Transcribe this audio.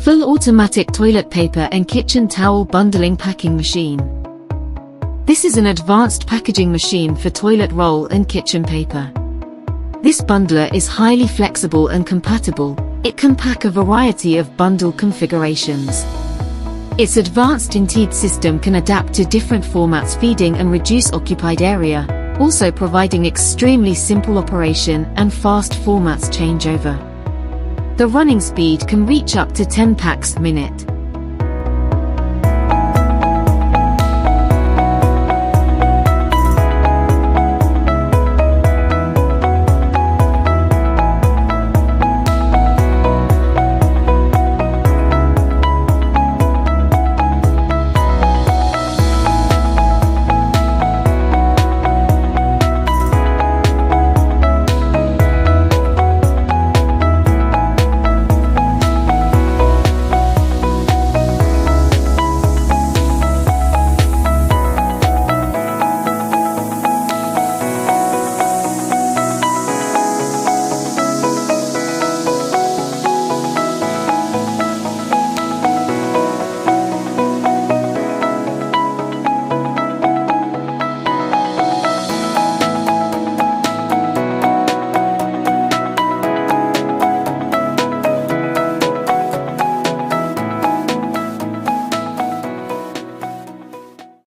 Full automatic toilet paper and kitchen towel bundling packing machine. This is an advanced packaging machine for toilet roll and kitchen paper. This bundler is highly flexible and compatible. It can pack a variety of bundle configurations. Its advanced Indeed system can adapt to different formats, feeding and reduce occupied area, also providing extremely simple operation and fast formats changeover. The running speed can reach up to 10 packs a minute.